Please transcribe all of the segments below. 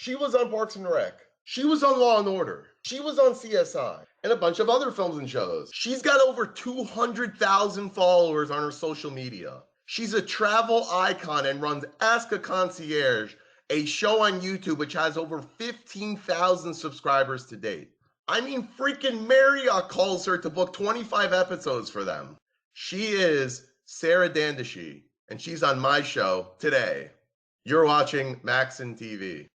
She was on Parks and Rec. She was on Law and Order. She was on CSI and a bunch of other films and shows. She's got over 200,000 followers on her social media. She's a travel icon and runs Ask a Concierge, a show on YouTube which has over 15,000 subscribers to date. I mean, freaking Marriott calls her to book 25 episodes for them. She is Sarah Dandashy, and she's on my show today. You're watching Maxon TV.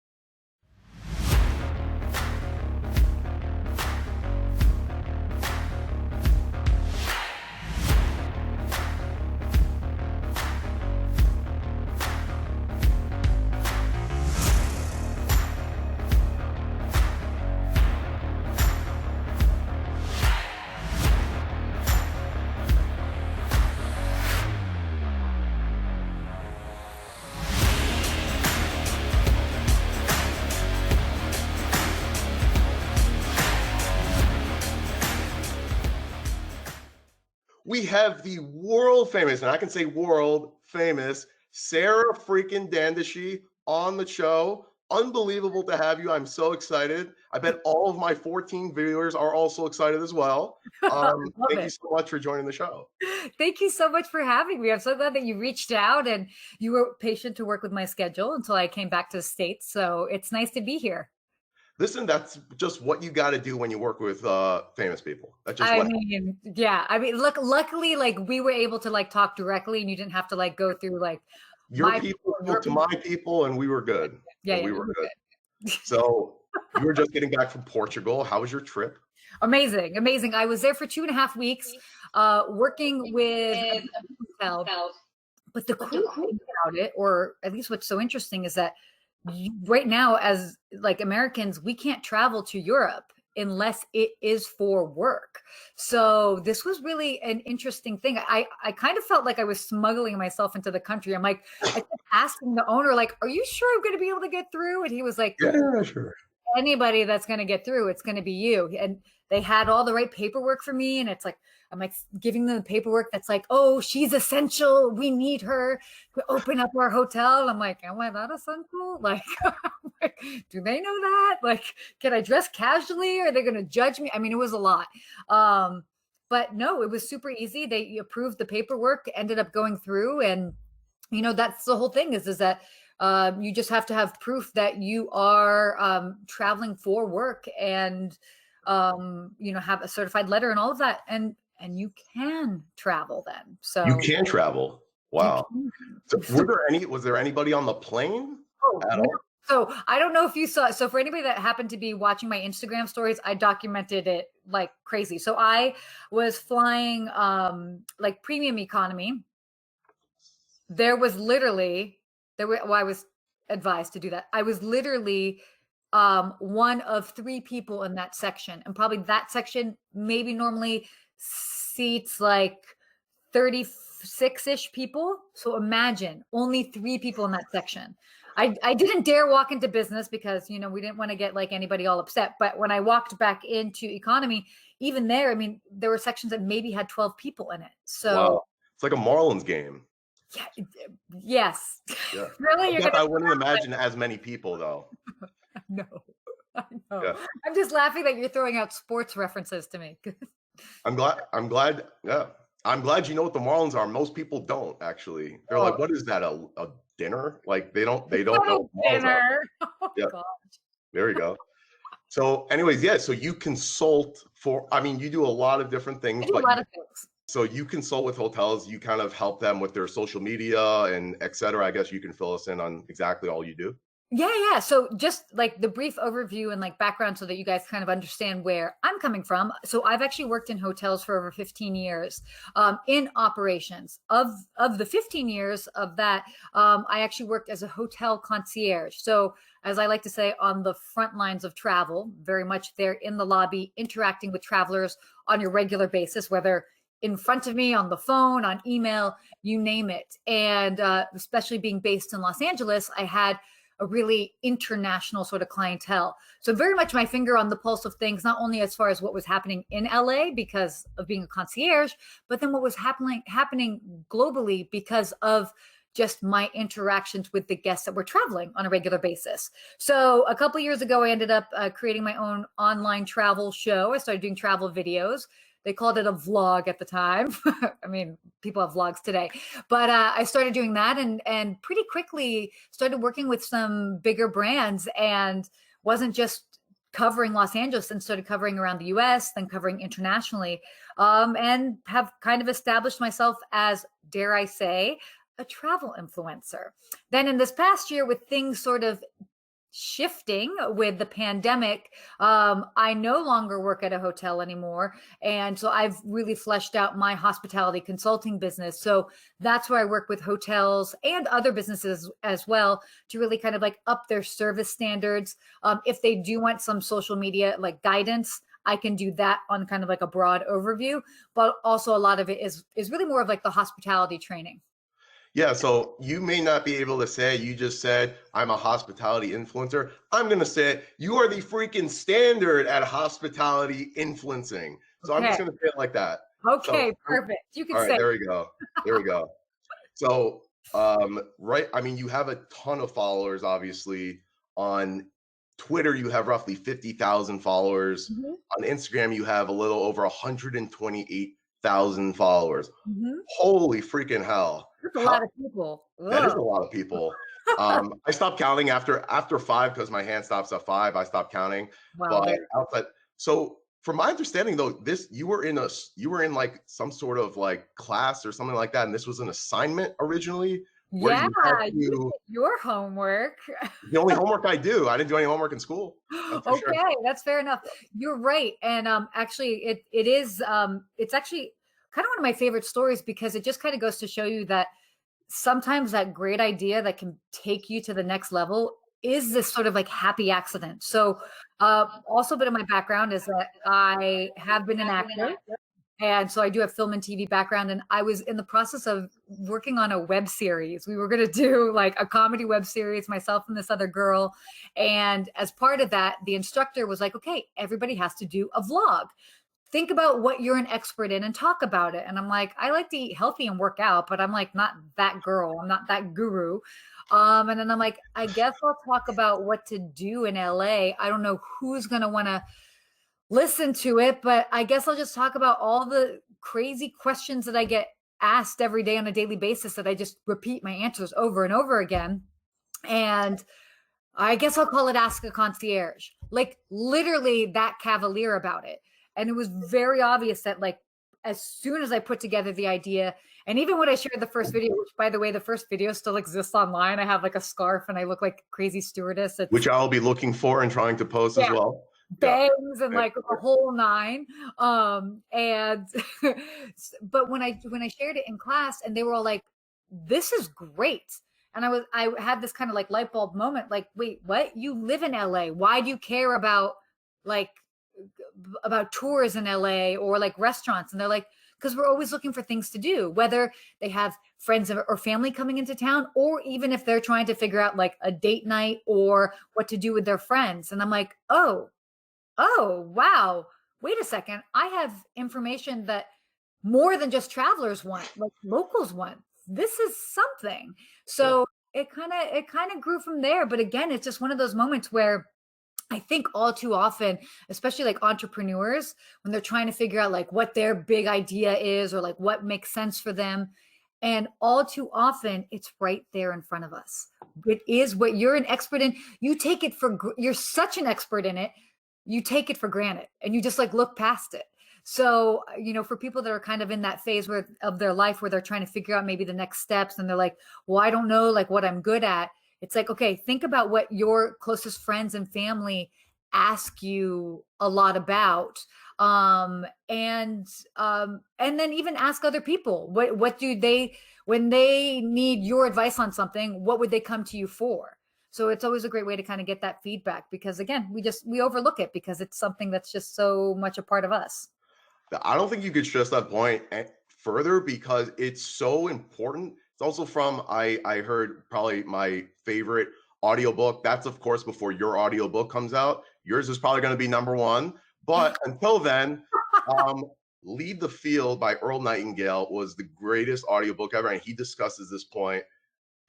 We have the world famous, and I can say world famous, Sarah freaking Dandashy on the show. Unbelievable to have you. I'm so excited. I bet all of my 14 viewers are also excited as well. Thank you so much for joining the show. Thank you so much for having me. I'm so glad that you reached out and you were patient to work with my schedule until I came back to the States. So it's nice to be here. Listen, that's just what you got to do when you work with famous people. That's just look, luckily, like we were able to like talk directly, and you didn't have to like go through like your people to my people, and we were good. Yeah, we were good. So you were just getting back from Portugal. How was your trip? Amazing. I was there for 2.5 weeks, working with a hotel. But the cool thing about it, or at least what's so interesting, is that right now, as like Americans, we can't travel to Europe unless it is for work. So this was really an interesting thing. I kind of felt like I was smuggling myself into the country. I'm like, I kept asking the owner, like, are you sure I'm going to be able to get through? And he was like, yeah, sure. Anybody that's going to get through, it's going to be you. And they had all the right paperwork for me. And it's like, I'm like giving them the paperwork that's like, oh, she's essential. We need her to open up our hotel. I'm like, am I that essential? Like, do they know that? Like, can I dress casually? Are they going to judge me? I mean, it was a lot. But no, it was super easy. They approved the paperwork, ended up going through. And, you know, that's the whole thing is that you just have to have proof that you are traveling for work and, you know, have a certified letter and all of that. And you can travel then. So you can travel. Wow. So was there anybody on the plane at all? So I don't know if you saw. So for anybody that happened to be watching my Instagram stories, I documented it like crazy. So I was flying like premium economy. I was advised to do that. I was literally one of 3 people in that section, and probably that section maybe normally seats like 36-ish people. So imagine only 3 people in that section. I didn't dare walk into business because, you know, we didn't want to get like anybody all upset. But when I walked back into economy, even there, I mean, there were sections that maybe had 12 people in it. So wow. It's like a Marlins game. Yeah. Yes. Yeah. Really? I wouldn't imagine as many people though. No. I know. Yeah. I'm just laughing that you're throwing out sports references to me. I'm glad. Yeah. I'm glad you know what the Marlins are. Most people don't actually. They're like, what is that? A dinner? Like they don't know. Dinner. Oh, yeah. gosh. There you go. So anyways, yeah. So you consult you do a lot of different things. I do a lot of things. So you consult with hotels, you kind of help them with their social media and et cetera. I guess you can fill us in on exactly all you do. Yeah. So just like the brief overview and like background so that you guys kind of understand where I'm coming from. So I've actually worked in hotels for over 15 years in operations. Of the 15 years of that, I actually worked as a hotel concierge. So as I like to say, on the front lines of travel, very much there in the lobby, interacting with travelers on your regular basis, whether in front of me, on the phone, on email, you name it. And especially being based in Los Angeles, I had a really international sort of clientele. So very much my finger on the pulse of things, not only as far as what was happening in LA because of being a concierge, but then what was happening globally because of just my interactions with the guests that were traveling on a regular basis. So a couple of years ago, I ended up creating my own online travel show. I started doing travel videos. They called it a vlog at the time. I mean, people have vlogs today, but I started doing that and pretty quickly started working with some bigger brands and wasn't just covering Los Angeles and started covering around the US, then covering internationally, and have kind of established myself as, dare I say, a travel influencer. Then in this past year, with things sort of shifting with the pandemic, I no longer work at a hotel anymore. And so I've really fleshed out my hospitality consulting business. So that's where I work with hotels and other businesses as well to really kind of like up their service standards. If they do want some social media like guidance, I can do that on kind of like a broad overview, but also a lot of it is really more of like the hospitality training. Yeah, so you may not be able to say, you just said, I'm a hospitality influencer. I'm going to say, you are the freaking standard at hospitality influencing. So I'm just Okay. going to say it like that. Okay, So, perfect. You can all right, say. there we go. There we go. So, right, I mean, you have a ton of followers, obviously. On Twitter, you have roughly 50,000 followers. Mhm, On Instagram, you have a little over 128,000 followers. mhm. Holy freaking hell. That's a lot of people. That is Ugh. a lot of people. I stopped counting after 5 because my hand stops at 5. I stopped counting. Wow, But very outside, so from my understanding though, this you were in like some sort of like class or something like that, and this was an assignment originally where yeah, you had you to. did your homework. The only homework I do, I didn't do any homework in school. That's for sure. Okay, that's fair enough. You're right. And actually it is it's actually kind of one of my favorite stories because it just kind of goes to show you that sometimes that great idea that can take you to the next level is this sort of like happy accident. So also a bit of my background is that I have been an actor. And so I do have film and TV background, and I was in the process of working on a web series. We were going to do like a comedy web series, myself and this other girl. And as part of that, the instructor was like, okay, everybody has to do a vlog. Think about what you're an expert in and talk about it. And I'm like, I like to eat healthy and work out, but I'm like, not that girl. I'm not that guru. And then I'm like, I guess I'll talk about what to do in LA. I don't know who's going to want to listen to it, but I guess I'll just talk about all the crazy questions that I get asked every day on a daily basis that I just repeat my answers over and over again. And I guess I'll call it Ask a Concierge. Like literally that cavalier about it. And it was very obvious that like as soon as I put together the idea, and even when I shared the first video, which by the way, the first video still exists online. I have like a scarf and I look like a crazy stewardess. Which I'll be looking for and trying to post as well. Yeah. Bangs and like a whole nine. And but when I shared it in class and they were all like, this is great. And I had this kind of like light bulb moment, like, wait, what? You live in LA. Why do you care about like tours in LA or like restaurants? And they're like, because we're always looking for things to do, whether they have friends or family coming into town, or even if they're trying to figure out like a date night or what to do with their friends. And I'm like, oh, wow. Wait a second. I have information that more than just travelers want, like locals want. This is something. So it kind of grew from there. But again, it's just one of those moments where I think all too often, especially like entrepreneurs, when they're trying to figure out like what their big idea is or like what makes sense for them. And all too often, it's right there in front of us. It is what you're an expert in. You take it you're such an expert in it. You take it for granted and you just like look past it. So, for people that are kind of in that phase of their life where they're trying to figure out maybe the next steps and they're like, well, I don't know like what I'm good at. It's like, okay, think about what your closest friends and family ask you a lot about. And then even ask other people, what do they, when they need your advice on something, what would they come to you for? So it's always a great way to kind of get that feedback because again, we overlook it because it's something that's just so much a part of us. I don't think you could stress that point further because it's so important. It's also from I heard probably my favorite audiobook. That's of course before your audiobook comes out. Yours is probably going to be number one. But until then, Lead the Field by Earl Nightingale was the greatest audiobook ever. And he discusses this point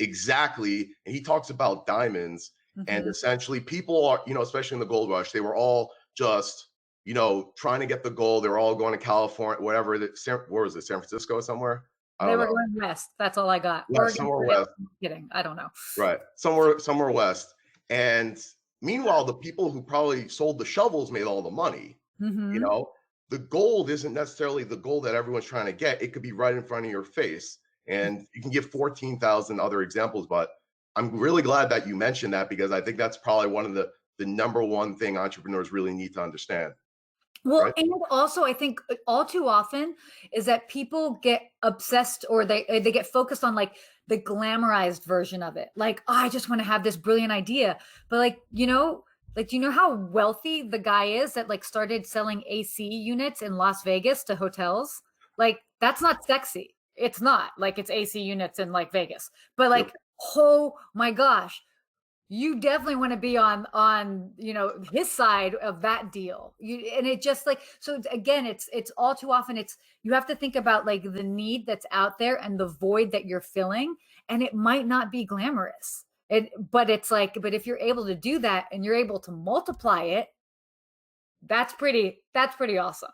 exactly. And he talks about diamonds, and Mhm. essentially people are, especially in the gold rush, they were all just, trying to get the gold. They were all going to California, whatever. Where was it? San Francisco somewhere? I They don't were know. going west. That's all I got. West, Oregon somewhere Trail. west. I'm kidding. I don't know. Right. Somewhere west. And meanwhile, the people who probably sold the shovels made all the money. You Mhm. know, the gold isn't necessarily the gold that everyone's trying to get. It could be right in front of your face. And you can give 14,000 other examples, but I'm really glad that you mentioned that, because I think that's probably one of the number one thing entrepreneurs really need to understand. Well, Right? and also I think all too often is that people get obsessed, or they get focused on like the glamorized version of it. Like, oh, I just want to have this brilliant idea. But like, do you know how wealthy the guy is that like started selling AC units in Las Vegas to hotels? Like, that's not sexy. It's not like it's AC units in like Vegas. But Yep. like, oh my gosh, you definitely want to be on his side of that deal. And it just like, so again, it's all too often, it's, you have to think about like the need that's out there and the void that you're filling, and it might not be glamorous, but it's like, but if you're able to do that and you're able to multiply it, that's pretty awesome.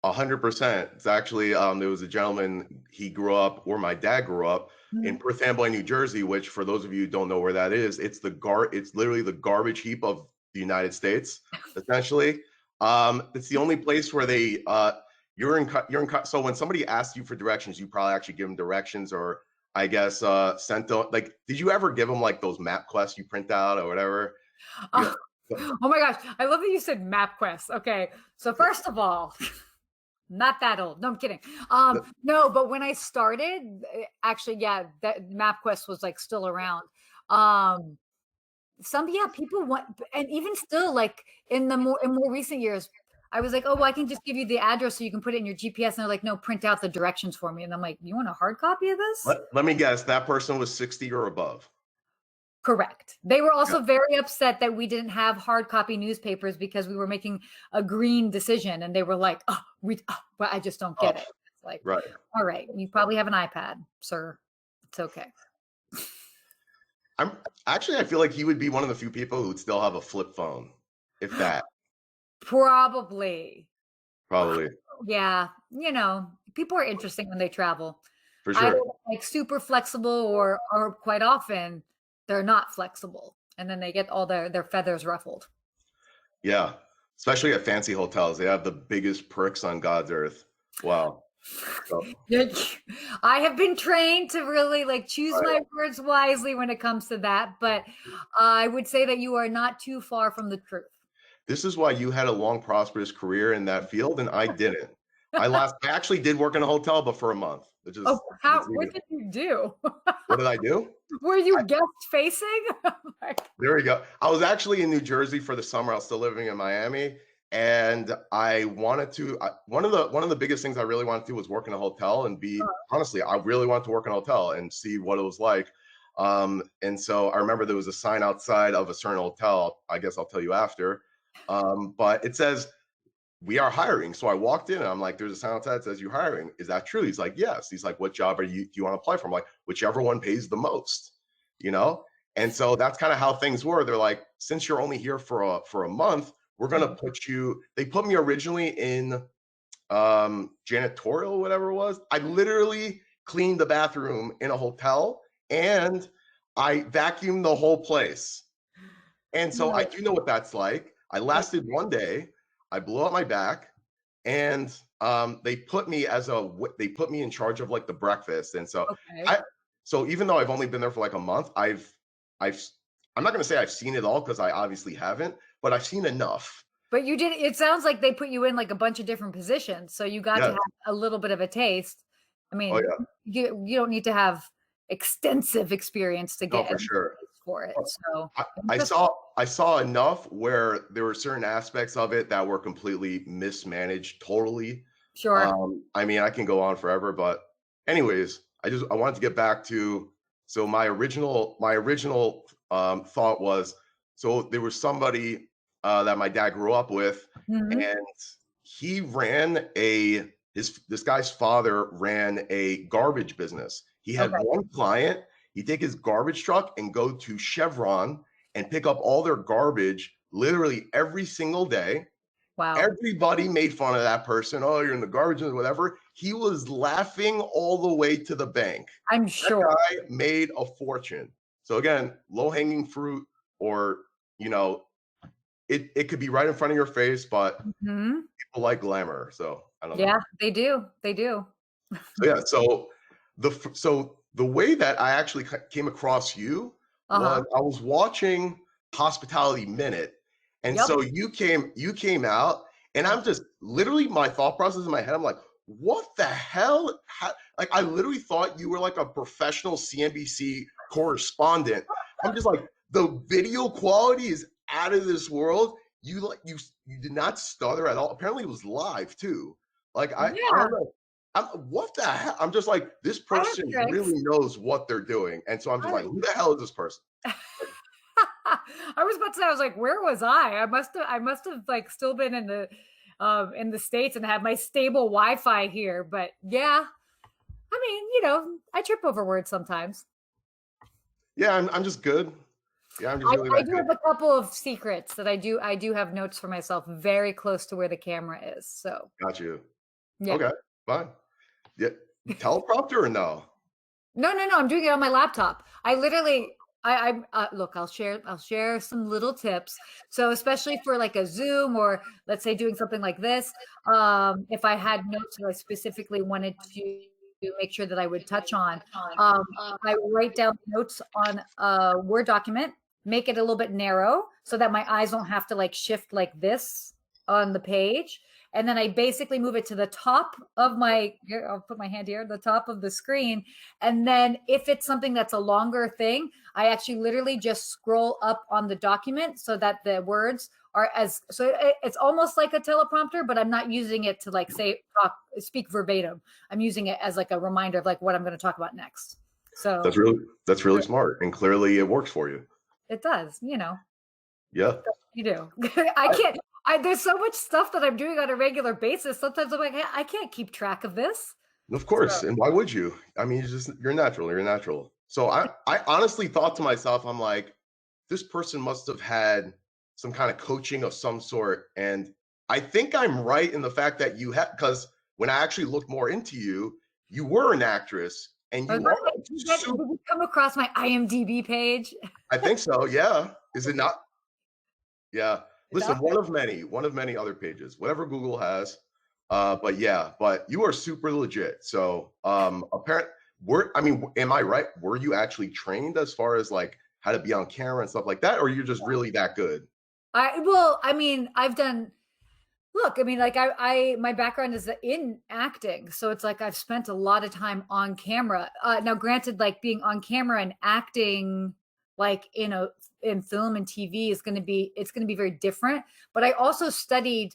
100%. It's actually, there was a gentleman, he grew up where my dad grew up in Mhm. Perth Amboy, New Jersey, which for those of you who don't know where that is, it's literally the garbage heap of the United States, essentially. It's the only place where so when somebody asks you for directions, you probably actually give them directions, or I guess, sent them, like, did you ever give them like those map quests you print out or whatever? Yeah. Oh my gosh, I love that you said MapQuest. Okay, so first of all, not that old. No, I'm kidding. No, but when I started, actually, yeah, that MapQuest was like still around. Um, yeah, people want, and even still, like in more recent years, I was like, oh, well, I can just give you the address so you can put it in your GPS. And they're like, no, print out the directions for me. And I'm like, you want a hard copy of this? Let me guess, that person was 60 or above. Correct. They were Yeah. also very upset that we didn't have hard copy newspapers because we were making a green decision, and they were like, "Oh, but I just don't Oh, get it." It's like, right. all right, you probably have an iPad, sir. It's okay. I'm I feel like he would be one of the few people who would still have a flip phone, if that. Probably. Probably, Yeah, people are interesting when they travel. for Either sure. like super flexible, or quite often they're not flexible, and then they get all their feathers ruffled. Yeah, especially at fancy hotels, they have the biggest pricks on God's earth. Wow. So, Yeah, I have been trained to really like choose right. my words wisely when it comes to that, but I would say that you are not too far from the truth. This is why you had a long, prosperous career in that field, and I didn't. I actually did work in a hotel, but for a month. Oh, what Even, did you do? what did I do? Were you guest facing? Like, There we go. I was actually in New Jersey for the summer. I was still living in Miami, and I wanted to. One of the biggest things I really wanted to do was work in a hotel and be honestly, I really wanted to work in a hotel and see what it was like. And so I remember there was a sign outside of a certain hotel. I guess I'll tell you after. But it says we are hiring. So I walked in and I'm like, there's a sign outside that says you're hiring. Is that true? He's like, yes. He's like, what job do you want to apply for? I'm like, whichever one pays the most, you know? And so that's kind of how things were. They're like, since you're only here for a month, we're gonna they put me originally in janitorial, whatever it was. I literally cleaned the bathroom in a hotel and I vacuumed the whole place. And so I no. do know what that's like. I lasted one day. I blew out my back, and they put me in charge of like the breakfast. And so Okay. even though I've only been there for like a month, I've I'm not going to say I've seen it all because I obviously haven't, but I've seen enough. But you did, it sounds like they put you in like a bunch of different positions, so you got to Yes. have a little bit of a taste. I Oh mean, yeah. you don't need to have extensive experience to No, get a for sure. taste for it. So I, I interesting. saw I saw enough where there were certain aspects of it that were completely mismanaged, totally. Sure. I mean, I can go on forever, but anyways, I wanted to get back to so my original thought was so there was somebody that my dad grew up with, Mhm. and he ran this guy's father ran a garbage business. He had Okay. one client. He'd take his garbage truck and go to Chevron and pick up all their garbage literally every single day. Wow. Everybody made fun of that person. Oh, you're in the garbage and whatever. He was laughing all the way to the bank. I'm sure. That guy made a fortune. So again, low-hanging fruit, or it could be right in front of your face, but people like glamour. So I don't know. Yeah, they do. They do. So yeah, so the way that I actually came across you was I was watching Hospitality Minute, and so you came out, and I'm just literally, my thought process in my head, I'm like, what the hell? Like, I literally thought you were like a professional CNBC correspondent. I'm just like, the video quality is out of this world. You did not stutter at all. Apparently it was live too. Like I don't know. What the hell? I'm just like, this person really knows what they're doing. And so I'm just like, who the hell is this person? I was about to say, I was like, where was I? I must have like still been in the States and had my stable Wi-Fi here. But yeah, I mean, I trip over words sometimes. Yeah, I'm just good. Yeah, I'm just really I do have a couple of secrets that I do have notes for myself very close to where the camera is. So got you. Yeah. Okay, fine. Yeah, teleprompter or no? No. I'm doing it on my laptop. I literally, look, I'll share some little tips. So especially for like a Zoom, or let's say doing something like this, if I had notes that I specifically wanted to make sure that I would touch on, I write down notes on a Word document, make it a little bit narrow so that my eyes don't have to like shift like this on the page. And then I basically move it to the top of I'll put my hand here, the top of the screen. And then if it's something that's a longer thing, I actually literally just scroll up on the document so that the words are it's almost like a teleprompter, but I'm not using it to like speak verbatim. I'm using it as like a reminder of like what I'm going to talk about next. So that's really smart. And clearly it works for you. It does, Yeah. You do. There's so much stuff that I'm doing on a regular basis. Sometimes I'm like, I can't keep track of this. Of course. And why would you? I mean, you're natural. So I honestly thought to myself, I'm like, this person must have had some kind of coaching of some sort. And I think I'm right in the fact that you have, because when I actually looked more into you, you were an actress, and you did you come across my IMDb page? I think so. Yeah. Is it not? Yeah. Listen, one of many other pages, whatever Google has. But you are super legit. So am I right? Were you actually trained as far as like how to be on camera and stuff like that, or you're just really that good? My background is in acting. So it's like I've spent a lot of time on camera. Now, granted, like being on camera and acting like in film and TV it's going to be very different. But I also studied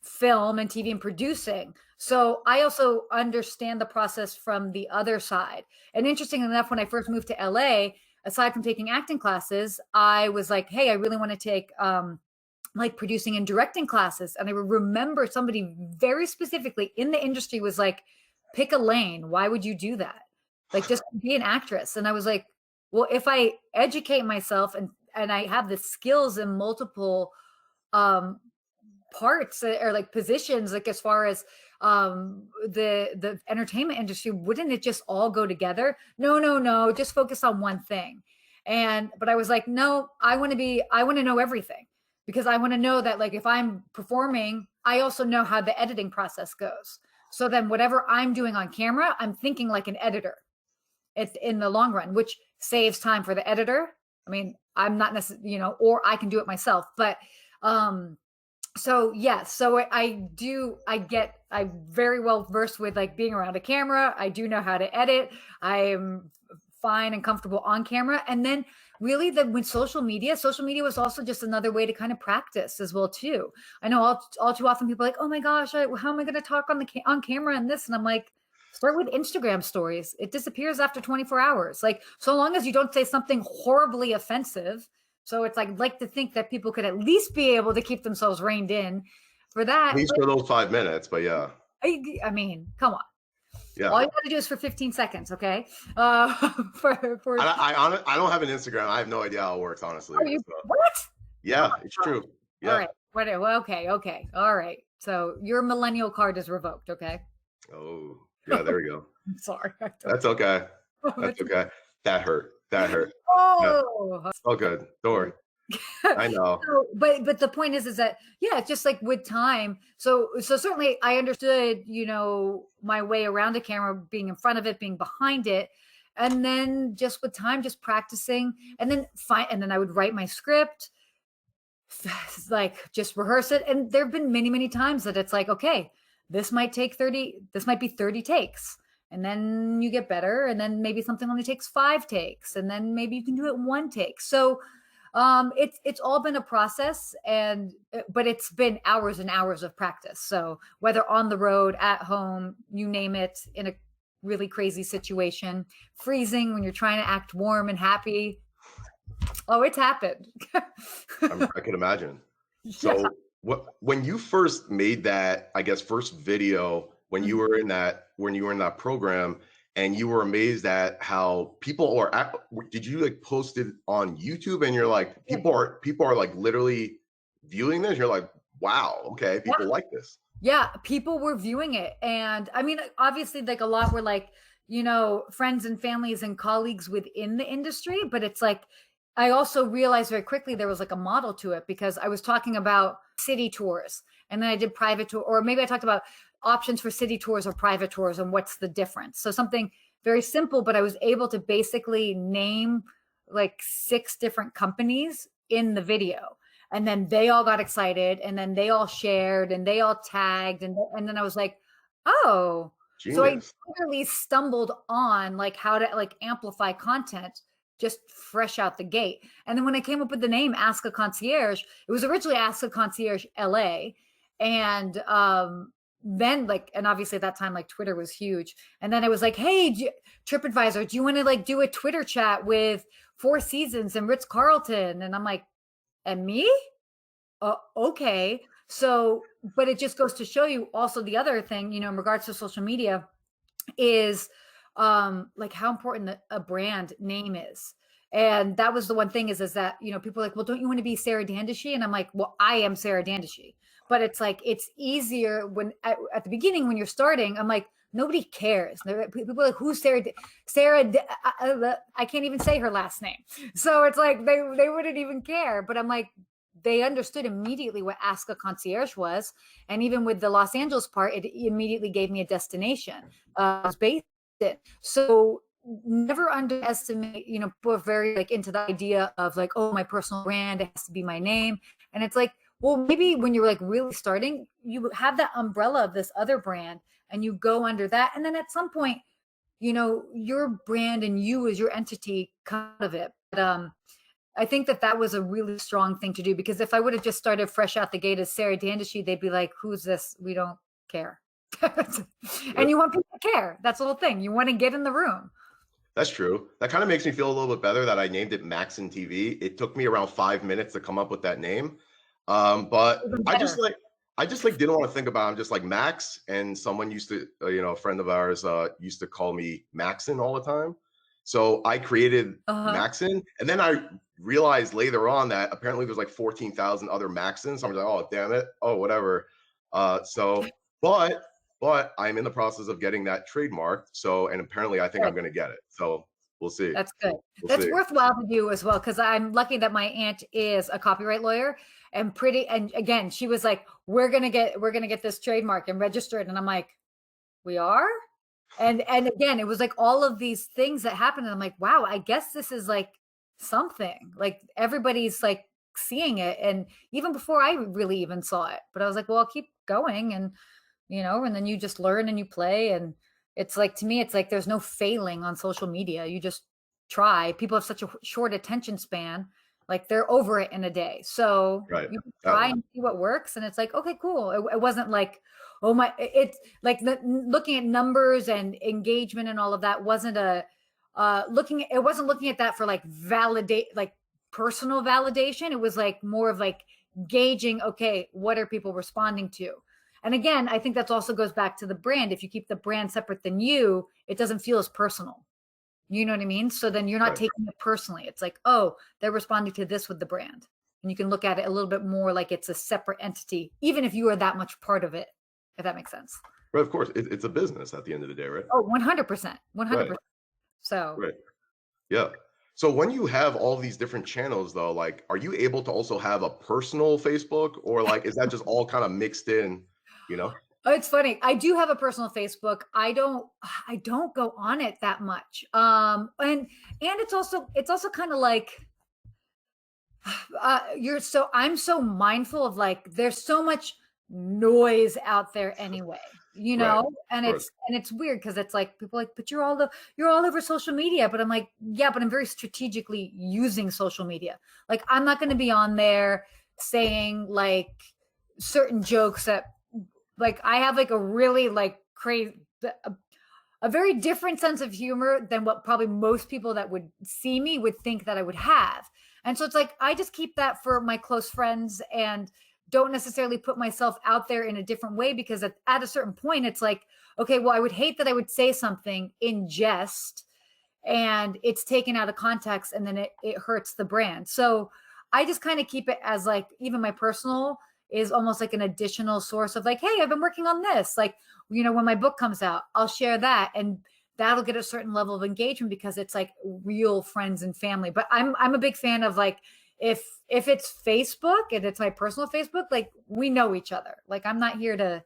film and TV and producing. So I also understand the process from the other side. And interesting enough, when I first moved to LA, aside from taking acting classes, I was like, hey, I really want to take like producing and directing classes. And I remember somebody very specifically in the industry was like, pick a lane. Why would you do that? Like, just be an actress. And I was like, well, if I educate myself and I have the skills in multiple parts or like positions, like as far as the entertainment industry, wouldn't it just all go together? No, just focus on one thing. But I was like, no, I want to know everything, because I want to know that like if I'm performing, I also know how the editing process goes. So then whatever I'm doing on camera, I'm thinking like an editor. It's in the long run, which saves time for the editor. I mean, I'm not necessarily, or I can do it myself. But so yes, so I'm very well versed with like being around a camera. I do know how to edit. I am fine and comfortable on camera. And then really with social media was also just another way to kind of practice as well too. I know all too often people are like, oh my gosh, how am I going to talk on camera and this? And I'm like, start with Instagram stories. It disappears after 24 hours. Like, so long as you don't say something horribly offensive. So it's like to think that people could at least be able to keep themselves reined in for that. At least for those 5 minutes, but yeah. I mean, come on. Yeah. All you got to do is for 15 seconds, okay? For I don't have an Instagram. I have no idea how it works, honestly. oh, So, what? yeah, Oh, it's true. all Yeah. right. Whatever. Well, okay. All right. So your millennial card is revoked, okay? Oh, yeah, there we go. I'm sorry. That's okay. That's okay. That hurt. That hurt. Yeah. Oh, Oh, good. Don't worry. I know. so, but the point is that yeah, it's just like with time. So certainly I understood, my way around a camera, being in front of it, being behind it, and then just with time, just practicing, and then I would write my script, like just rehearse it. And there have been many, many times that it's like, okay, this might be 30 takes. And then you get better. And then maybe something only takes 5 takes. And then maybe you can do it 1 take. So it's all been a process, but it's been hours and hours of practice. So whether on the road, at home, you name it, in a really crazy situation, freezing when you're trying to act warm and happy. Oh, it's happened. I can imagine. So when you first made that, I guess, first video, when you were in that program, and you were amazed at how people did you like post it on YouTube and you're like, people are like literally viewing this? You're like, wow, okay, people like this. Yeah, people were viewing it. And I mean, obviously, like a lot were like, friends and families and colleagues within the industry. But it's like, I also realized very quickly there was like a model to it, because I was talking about city tours, and then I did private tour, or maybe I talked about options for city tours or private tours and what's the difference. So something very simple, but I was able to basically name like 6 different companies in the video. And then they all got excited, and then they all shared, and they all tagged. And then I was like, oh, Genius. So I literally stumbled on like how to like amplify content just fresh out the gate. And then when I came up with the name Ask a Concierge, it was originally Ask a Concierge LA. And then and obviously at that time, like Twitter was huge. And then I was like, hey, TripAdvisor, do you want to like do a Twitter chat with Four Seasons and Ritz Carlton? And I'm like, and me? Okay. So, but it just goes to show you also the other thing, in regards to social media, is like how important a brand name is. And that was the one thing is that, people are like, well, don't you want to be Sarah Dandashy? And I'm like, well, I am Sarah Dandashy. But it's like, it's easier when at the beginning, when you're starting, I'm like, nobody cares. People are like, who's Sarah? I can't even say her last name. So it's like, they wouldn't even care. But I'm like, they understood immediately what Ask a Concierge was. And even with the Los Angeles part, it immediately gave me a destination. It was based in. So never underestimate, people are very like into the idea of like, oh, my personal brand, it has to be my name. And it's like, well, maybe when you're like really starting, you have that umbrella of this other brand and you go under that. And then at some point, your brand and you as your entity come out of it. But I think that was a really strong thing to do, because if I would have just started fresh out the gate as Sarah Dandashy, they'd be like, who's this? We don't care. And you want people to care. That's the whole thing. You want to get in the room. That's true. That kind of makes me feel a little bit better that I named it Maxon TV. It took me around 5 minutes to come up with that name. But I just didn't want to think about it. I'm just like Max, and someone used to, a friend of ours used to call me Maxon all the time. So I created Maxon, and then I realized later on that apparently there's like 14,000 other Maxons. So I'm like, oh, damn it. Oh, whatever. But I'm in the process of getting that trademarked. So, and apparently I think I'm going to get it. So we'll see. That's good. That's worthwhile to do as well, because I'm lucky that my aunt is a copyright lawyer and again, she was like, we're gonna get this trademark and registered. And I'm like, we are? And again, it was like all of these things that happened. And I'm like, wow, I guess this is like something. Like everybody's like seeing it. And even before I really even saw it. But I was like, well, I'll keep going. And and then you just learn and you play. And it's like, to me, it's like there's no failing on social media. You just try. People have such a short attention span. Like they're over it in a day. So you try and see what works. And it's like, okay, cool. It wasn't like, oh my, it's like looking at numbers and engagement and all of that wasn't it wasn't looking at that for like personal validation. It was like more of like gauging, okay, what are people responding to? And again, I think that also goes back to the brand. If you keep the brand separate than you, it doesn't feel as personal. You know what I mean? So then you're not taking it personally. It's like, oh, they're responding to this with the brand. And you can look at it a little bit more like it's a separate entity, even if you are that much part of it, if that makes sense. Right, of course. It's a business at the end of the day, right? Oh, 100%. 100%. So. Right. Yeah. So when you have all these different channels though, like, are you able to also have a personal Facebook, or like, is that just all kind of mixed in, you know? Oh, it's funny. I do have a personal Facebook. I don't go on it that much. And it's also kind of like, I'm so mindful of like, there's so much noise out there anyway, you know, and it's weird because it's like people are like, but you're all over social media. But I'm like, yeah, but I'm very strategically using social media. Like, I'm not going to be on there saying like certain jokes that, like, I have like a really like crazy, a very different sense of humor than what probably most people that would see me would think that I would have. And so it's like, I just keep that for my close friends and don't necessarily put myself out there in a different way, because at a certain point, it's like, okay, well, I would hate that I would say something in jest and it's taken out of context and then it hurts the brand. So I just kind of keep it as like, even my personal is almost like an additional source of like, hey, I've been working on this. Like, you know, when my book comes out, I'll share that and that'll get a certain level of engagement because it's like real friends and family. But I'm a big fan of like, if it's Facebook and it's my personal Facebook, like we know each other. Like, I'm not here to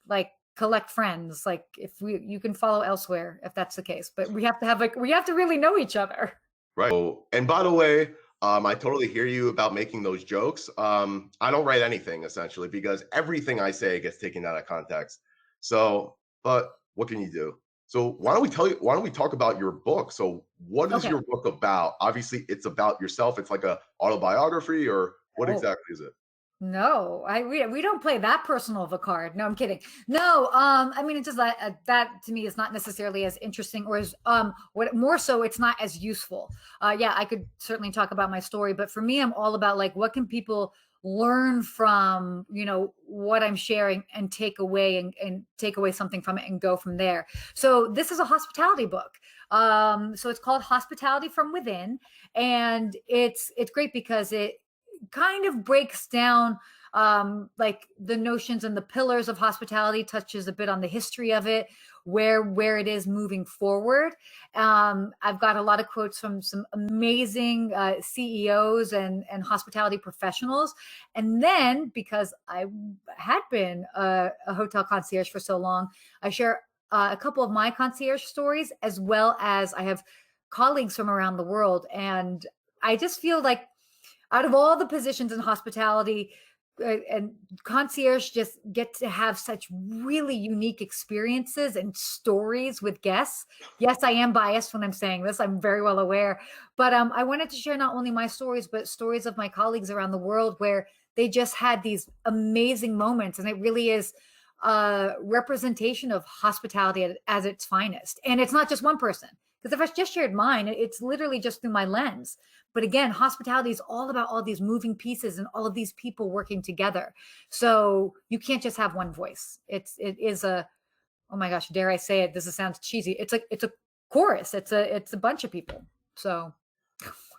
like collect friends. Like, you can follow elsewhere if that's the case, but we have to really know each other. Right. Oh, and by the way, I totally hear you about making those jokes. I don't write anything essentially because everything I say gets taken out of context. So, but what can you do? So why don't we talk about your book? So what is your book about? Obviously it's about yourself. It's like a autobiography, or what exactly is it? No, we don't play that personal of a card. No, I'm kidding. No, I mean, it's just that to me is not necessarily as interesting, or as what more so, it's not as useful. Yeah, I could certainly talk about my story, but for me, I'm all about like, what can people learn from, you know, what I'm sharing and take away and take away something from it and go from there. So this is a hospitality book. So it's called Hospitality from Within, and it's great because it kind of breaks down like the notions and the pillars of hospitality, touches a bit on the history of it, where it is moving forward. I've got a lot of quotes from some amazing CEOs and hospitality professionals. And then, because I had been a hotel concierge for so long, I share a couple of my concierge stories, as well as I have colleagues from around the world. And I just feel like out of all the positions in hospitality, and concierge just get to have such really unique experiences and stories with guests. Yes, I am biased when I'm saying this. I'm very well aware. But I wanted to share not only my stories, but stories of my colleagues around the world where they just had these amazing moments. And it really is a representation of hospitality as its finest. And it's not just one person. Because if I just shared mine, it's literally just through my lens. But again, hospitality is all about all these moving pieces and all of these people working together. So you can't just have one voice. It is oh my gosh, dare I say it? This sounds cheesy. It's a chorus. It's a bunch of people. So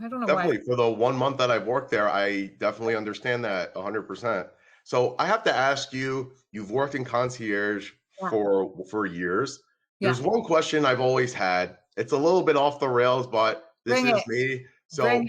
I don't know Definitely. why. For the 1 month that I've worked there, I definitely understand that 100%. So I have to ask you, you've worked in concierge for years. There's one question I've always had. It's a little bit off the rails, but this is me. So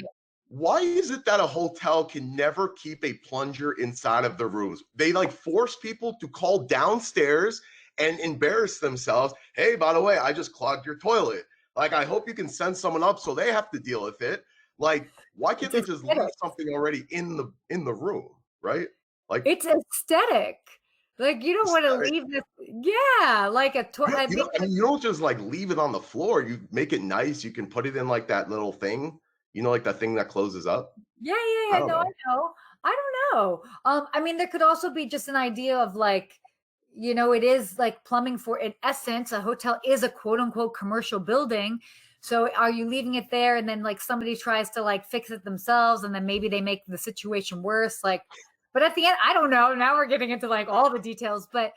why is it that a hotel can never keep a plunger inside of the rooms? They like force people to call downstairs and embarrass themselves. Hey, by the way, I just clogged your toilet. Like, I hope you can send someone up so they have to deal with it. Like, why can't they just leave something already in the room, right? Like, it's aesthetic. Like, you don't want to leave this. Yeah, like a toilet. You don't just like leave it on the floor. You make it nice. You can put it in like that little thing, you know, like that thing that closes up. Yeah. I know. I don't know. I mean, there could also be just an idea of like, you know, it is like plumbing for, in essence, a hotel is a quote unquote commercial building. So are you leaving it there? And then like somebody tries to like fix it themselves and then maybe they make the situation worse. Like, But at the end, I don't know. Now we're getting into like all the details, but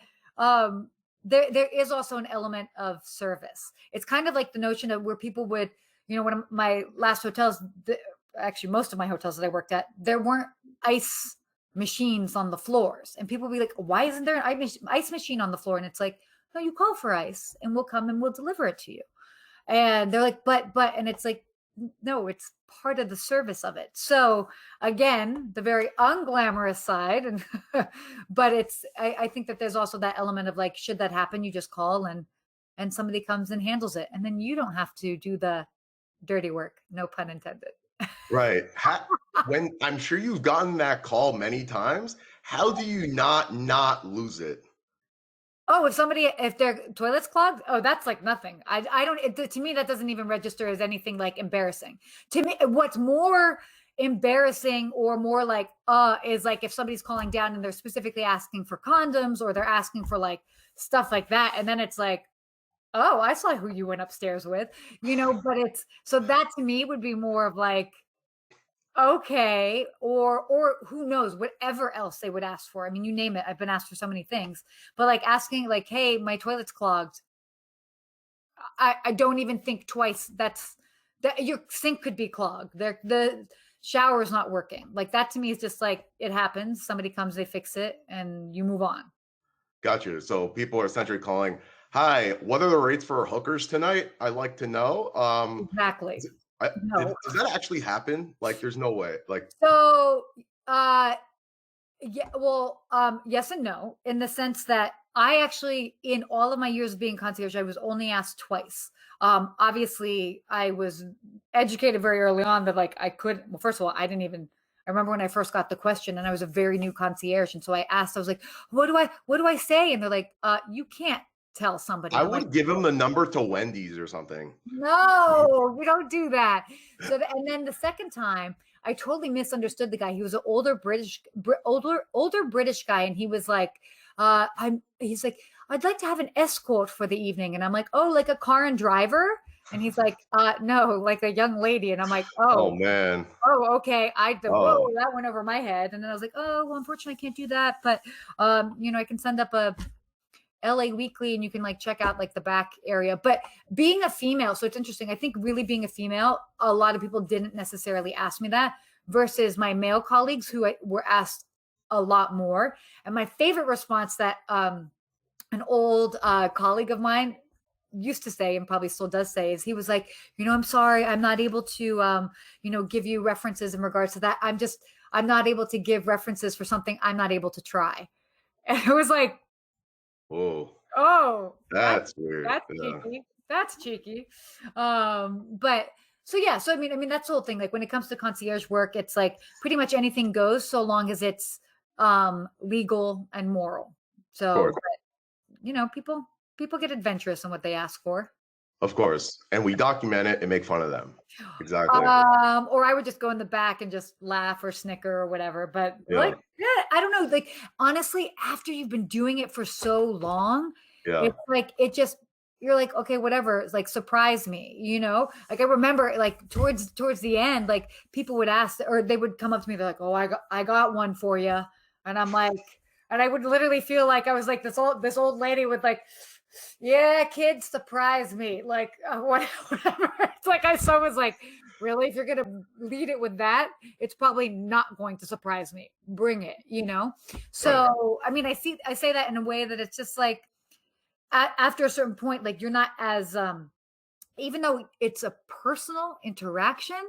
there is also an element of service. It's kind of like the notion of where people would, one of my last hotels, actually most of my hotels that I worked at, there weren't ice machines on the floors, and people would be like, why isn't there an ice machine on the floor? And it's like, no, you call for ice and we'll come and we'll deliver it to you. And they're like, but, and it's like, no, it's part of the service of it. So again, the very unglamorous side, and but I think that there's also that element of like, should that happen, you just call and somebody comes and handles it, and then you don't have to do the dirty work, no pun intended. Right. When I'm sure you've gotten that call many times, how do you not lose it? Oh, if their toilet's clogged, oh, that's like nothing. I don't, to me, that doesn't even register as anything like embarrassing. To me, what's more embarrassing or more like, is like if somebody's calling down and they're specifically asking for condoms, or they're asking for like stuff like that. And then it's like, oh, I saw who you went upstairs with, but so that to me would be more of like, okay, or who knows, whatever else they would ask for. I mean, you name it. I've been asked for so many things, but like asking like, hey, my toilet's clogged. I don't even think twice. That your sink could be clogged. The shower is not working. Like that to me is just like, it happens. Somebody comes, they fix it, and you move on. Gotcha. So people are essentially calling, hi, what are the rates for hookers tonight? I'd like to know. Exactly. No. Does that actually happen? Like, there's no way. Like, so, yeah, well, yes and no, in the sense that I actually, in all of my years of being concierge, I was only asked twice. Obviously, I was educated very early on that like I could. Well, first of all, I remember when I first got the question, and I was a very new concierge, and so I asked. I was like, "What do I say?" And they're like, "You can't tell somebody." I would give him the number to Wendy's or something. No, we don't do that. So, and then the second time, I totally misunderstood the guy. He was an older British guy, and he was like, he's like, I'd like to have an escort for the evening, and I'm like, oh, like a car and driver, and he's like, no, like a young lady, and I'm like, oh man, oh, okay, whoa, that went over my head, and then I was like, oh, well, unfortunately, I can't do that, but I can send up a LA Weekly and you can like check out like the back area. But being a female, so it's interesting. I think really being a female, a lot of people didn't necessarily ask me that versus my male colleagues who were asked a lot more. And my favorite response that an old colleague of mine used to say, and probably still does say, is he was like, I'm sorry, I'm not able to, give you references in regards to that. I'm not able to give references for something I'm not able to try. And it was like, oh, that's weird. That's cheeky. That's cheeky. But so yeah, so I mean, that's the whole thing. Like when it comes to concierge work, it's like pretty much anything goes so long as it's legal and moral. So, but, people get adventurous in what they ask for. Of course. And we document it and make fun of them. Exactly. Or I would just go in the back and just laugh or snicker or whatever. But I don't know. Like, honestly, after you've been doing it for so long, it's like, you're like, okay, whatever. It's like, surprise me, like I remember like towards the end, like people would ask, or they would come up to me. They're like, oh, I got one for you. And I'm like, and I would literally feel like I was like this old lady with like, yeah, kids, surprise me. Like, whatever. It's like, I was like, really? If you're going to lead it with that, it's probably not going to surprise me. Bring it, So, I mean, I say that in a way that it's just like, after a certain point, like you're not as, even though it's a personal interaction,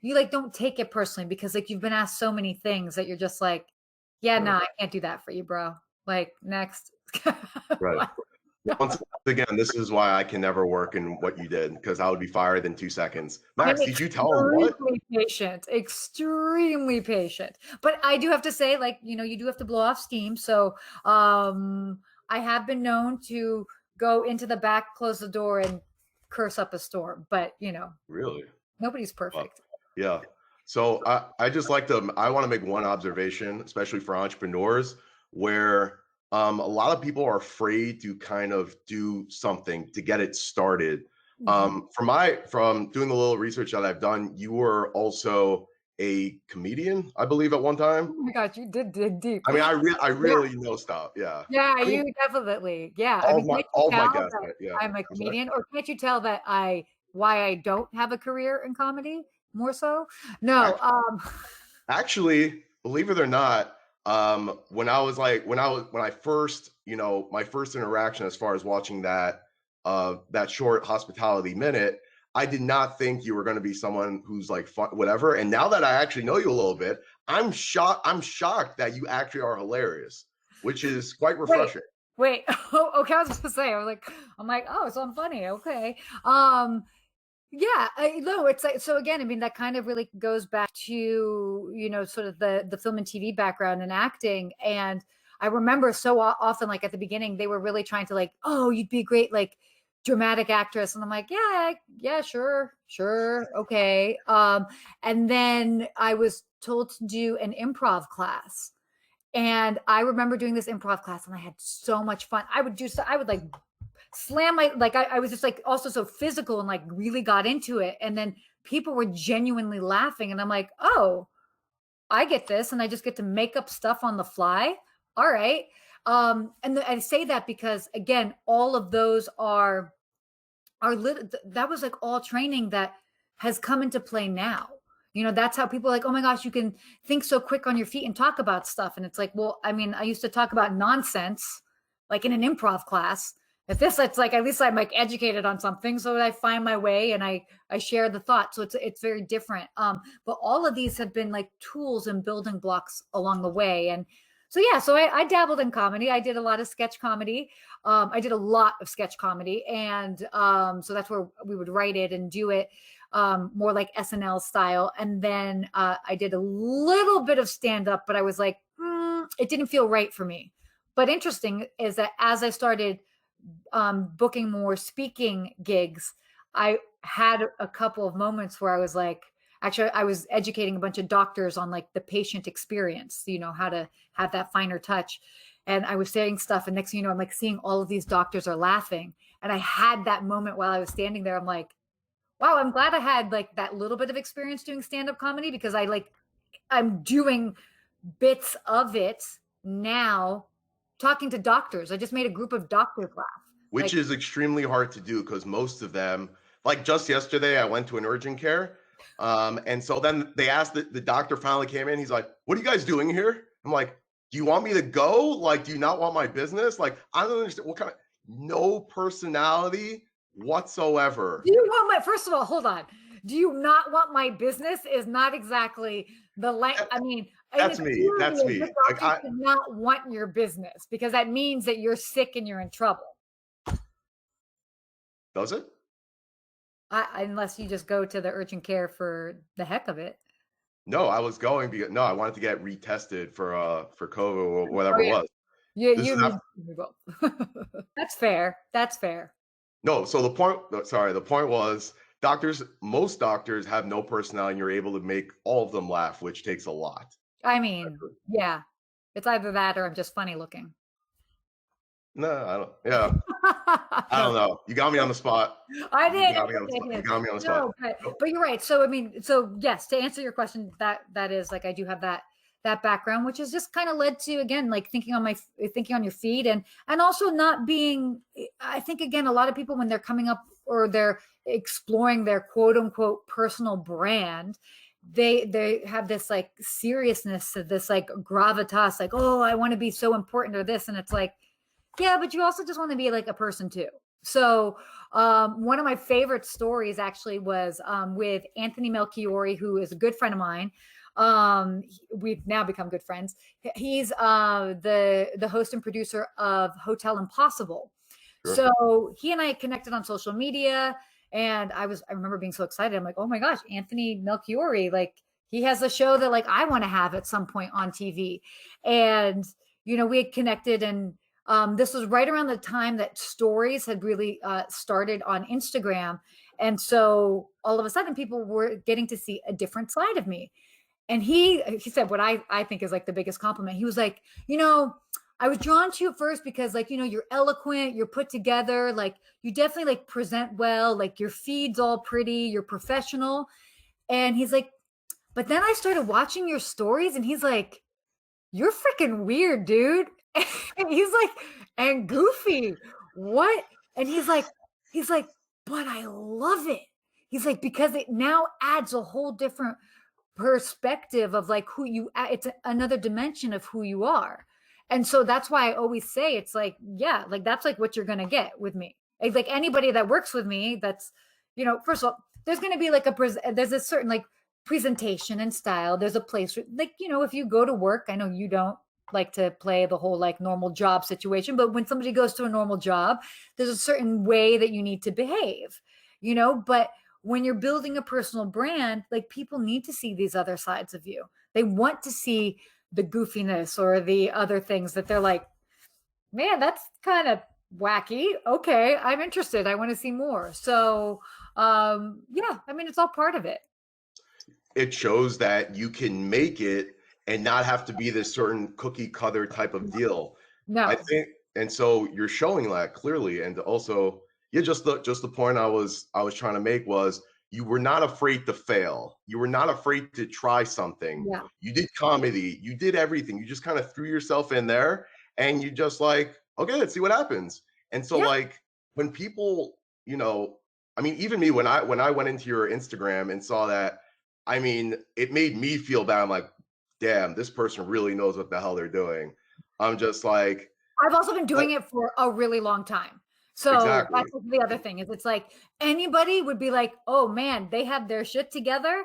you like, don't take it personally because like you've been asked so many things that you're just like, yeah, no, I can't do that for you, bro. Like next. Right. Once again, this is why I can never work in what you did, because I would be fired in 2 seconds. Max, did you tell him what? Extremely patient. But I do have to say, like, you do have to blow off steam. So I have been known to go into the back, close the door, and curse up a storm. But, really, nobody's perfect. Yeah. So I want to make one observation, especially for entrepreneurs, where a lot of people are afraid to kind of do something to get it started. From doing the little research that I've done, you were also a comedian, I believe, at one Oh time. my God, you did dig deep. I mean, I Yeah. really know stuff. Yeah. Yeah, I mean, you definitely. Yeah. I mean, can't you all of my tell guests. that Yeah. I'm a I'm sorry. comedian, or can't you tell that why I don't have a career in comedy more so? No. Actually, believe it or not, when I was like, when I first, my first interaction as far as watching that short hospitality minute, I did not think you were going to be someone who's like fun, whatever. And now that I actually know you a little bit, I'm shocked. I'm shocked that you actually are hilarious, which is quite Wait, refreshing. wait. Oh, okay, I was gonna say, I'm like, oh, so I'm funny. Okay. Yeah, I no, it's like, so again, I mean, that kind of really goes back to, sort of the film and TV background and acting. And I remember so often, like at the beginning, they were really trying to like, oh, you'd be a great like dramatic actress. And I'm like, yeah, yeah, sure, okay. And then I was told to do an improv class. And I remember doing this improv class and I had so much fun. I would like slam my, like, I was just like also so physical and like really got into it. And then people were genuinely laughing. And I'm like, oh, I get this. And I just get to make up stuff on the fly. All right. And I say that because again, all of those that was like all training that has come into play now. That's how people are like, oh my gosh, you can think so quick on your feet and talk about stuff. And it's like, well, I mean, I used to talk about nonsense like in an improv class. If this, it's like, at least I'm like educated on something, so I find my way and I share the thought. So it's very different. But all of these have been like tools and building blocks along the way. And so yeah, so I dabbled in comedy. I did a lot of sketch comedy. I did a lot of sketch comedy, and so that's where we would write it and do it more like SNL style. And then I did a little bit of stand up, but I was like, it didn't feel right for me. But interesting is that as I started booking more speaking gigs, I had a couple of moments where I was like, actually, I was educating a bunch of doctors on like the patient experience, how to have that finer touch. And I was saying stuff, and next thing you know, I'm like seeing all of these doctors are laughing. And I had that moment while I was standing there. I'm like, wow, I'm glad I had like that little bit of experience doing stand-up comedy, because I'm doing bits of it now, talking to doctors. I just made a group of doctors laugh. Which is extremely hard to do because most of them, like just yesterday, I went to an urgent care. And so then they asked, the doctor finally came in. He's like, what are you guys doing here? I'm like, do you want me to go? Like, do you not want my business? Like, I don't understand what kind of, no personality whatsoever. Do you want first of all, hold on. Do you not want my business is not exactly I mean, that's me. That's me. Like, I do not want your business, because that means that you're sick and you're in trouble. Does it? Unless you just go to the urgent care for the heck of it. No, I was going because I wanted to get retested for COVID or whatever it was. That's fair. That's fair. No, so the point was most doctors have no personality, and you're able to make all of them laugh, which takes a lot. I mean, yeah, it's either that or I'm just funny looking. No, I don't. Yeah, I don't know. You got me on the spot. I did. You got me on the spot. But you're right. So I mean, yes, to answer your question, that is like, I do have that background, which has just kind of led to, again, like thinking on your feet, and also not being. I think again, a lot of people, when they're coming up or they're exploring their quote unquote personal brand, they have this like seriousness to this like gravitas, like, oh, I want to be so important or this, and it's like, yeah, but you also just want to be like a person too. So one of my favorite stories actually was with Anthony Melchiori, who is a good friend of mine. We've now become good friends. He's the host and producer of Hotel Impossible. Sure. So he and I connected on social media, and I remember being so excited. I'm like, oh my gosh, Anthony Melchiori, like he has a show that like I want to have at some point on TV. And, we had connected, and this was right around the time that stories had really started on Instagram. And so all of a sudden people were getting to see a different side of me. And he said what I think is like the biggest compliment. He was like, I was drawn to you at first because like, you're eloquent, you're put together, like you definitely like present well, like your feed's all pretty, you're professional. And he's like, But then I started watching your stories and he's like, you're freaking weird, dude. And he's like, and goofy. What? And he's like, but I love it. He's like, because it now adds a whole different perspective of like who you it's another dimension of who you are. And so that's why I always say it's like, yeah, like that's like what you're gonna get with me. It's like anybody that works with me, that's, you know, first of all, there's gonna be like there's a certain like presentation and style. There's a place like, you know, if you go to work, I know you don't like to play the whole like normal job situation, but when somebody goes to a normal job, there's a certain way that you need to behave, you know. But when you're building a personal brand, like people need to see these other sides of you. They want to see the goofiness or the other things that they're like, man, that's kind of wacky. Okay, I'm interested. I want to see more. So, yeah, I mean, it's all part of it. It shows that you can make it and not have to be this certain cookie cutter type of deal. No. I think, and so you're showing that clearly. And also, yeah, just the point I was trying to make was you were not afraid to fail. You were not afraid to try something. Yeah. You did comedy, you did everything. You just kind of threw yourself in there and you just like, okay, let's see what happens. And so Yeah. like when people, you know, I mean, even me, when I went into your Instagram and saw that, I mean, it made me feel bad. I'm like, damn, this person really knows what the hell they're doing. I'm just like, I've also been but doing it for a really long time. So exactly. that's the other thing is it's like anybody would be like, oh man, they have their shit together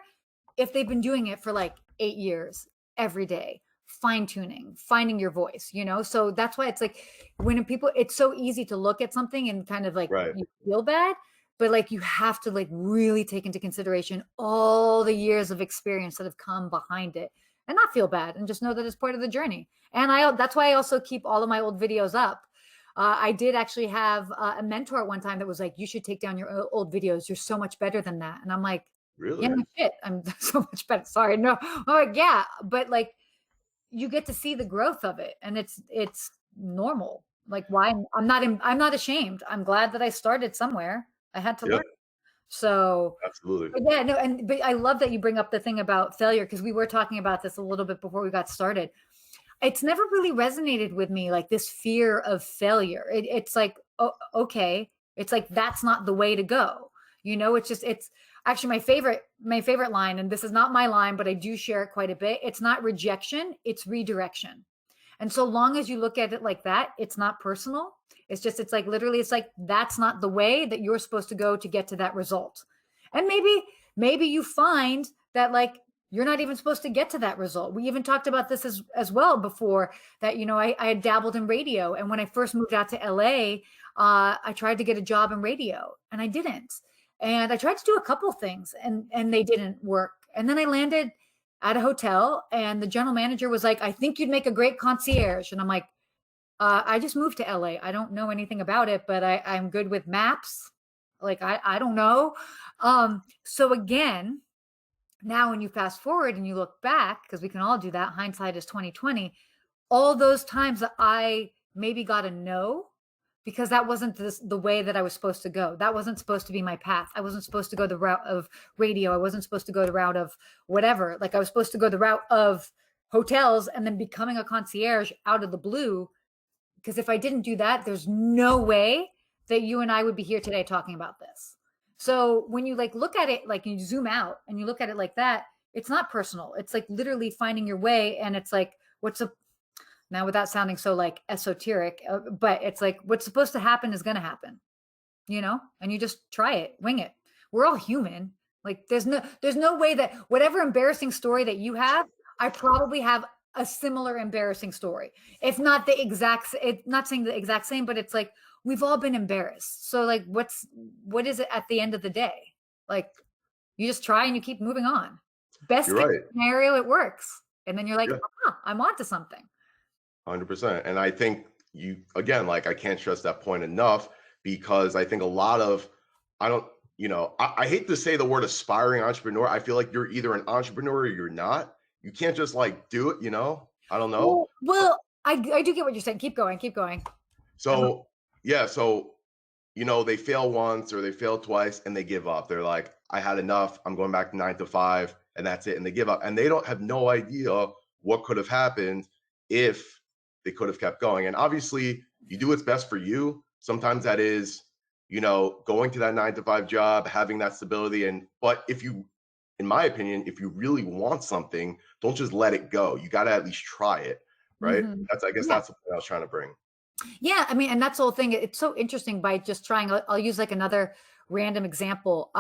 if they've been doing it for like 8 years every day, fine tuning, finding your voice, you know? So that's why it's like when people, it's so easy to look at something and kind of like Right. you feel bad, but like you have to like really take into consideration all the years of experience that have come behind it and not feel bad and just know that it's part of the journey. And that's why I also keep all of my old videos up. I did actually have a mentor at one time that was like, you should take down your old videos. You're so much better than that. And I'm like, yeah, Really? no shit. I'm so much better. Sorry. No. I'm like, yeah, but like you get to see the growth of it and it's normal. Like why I'm not ashamed. I'm glad that I started somewhere. I had to Yeah, learn. So absolutely. but yeah, no, but I love that you bring up the thing about failure because we were talking about this a little bit before we got started. It's never really resonated with me, like this fear of failure. It's like, oh, okay, it's like that's not the way to go. You know, it's just it's actually my favorite line, and this is not my line, but I do share it quite a bit. It's not rejection, it's redirection. And so long as you look at it like that, it's not personal. It's just, it's like literally, it's like that's not the way that you're supposed to go to get to that result. And maybe you find that like you're not even supposed to get to that result. We even talked about this as well before that, you know, I had dabbled in radio. And when I first moved out to LA, I tried to get a job in radio and I didn't. And I tried to do a couple things and they didn't work. And then I landed at a hotel and the general manager was like, I think you'd make a great concierge. And I'm like, I just moved to LA. I don't know anything about it, but I'm good with maps. Like, I don't know. So again, now when you fast forward and you look back, because we can all do that, hindsight is 2020, all those times that I maybe got a no because that wasn't the way that I was supposed to go. That wasn't supposed to be my path. I wasn't supposed to go the route of radio. I wasn't supposed to go the route of whatever. Like I was supposed to go the route of hotels and then becoming a concierge out of the blue. Because if I didn't do that, there's no way that you and I would be here today talking about this. So when you like look at it, like you zoom out and you look at it like that, it's not personal. It's like literally finding your way. And it's like, now without sounding so like esoteric, but it's like what's supposed to happen is going to happen, you know, and you just try it, wing it. We're all human. Like there's no way that whatever embarrassing story that you have, I probably have a similar embarrassing story. If not the exact, not saying the exact same, but it's like, we've all been embarrassed. So like, what is it at the end of the day? Like you just try and you keep moving on. Best You're case right. scenario, it works. And then you're like, Yeah, I'm onto something. 100%. And I think you, again, like I can't stress that point enough because I think a lot of, I don't, you know, I hate to say the word aspiring entrepreneur. I feel like you're either an entrepreneur or you're not. You can't just like do it, you know? I don't know. Well, I do get what you're saying. Keep going, keep going. So, yeah, so, you know, they fail once or they fail twice and they give up. They're like, I had enough. I'm going back to 9 to 5. and that's it. And they give up, and they don't have no idea what could have happened if they could have kept going. And obviously, you do what's best for you. Sometimes that is, going to that 9 to 5 job, having that stability. But if you, in my opinion, if you really want something, don't just let it go. You got to at least try it, right? Mhm. I guess Yeah. that's what I was trying to bring. Yeah, I mean, and that's the whole thing. It's so interesting by just trying. I'll use like another random example.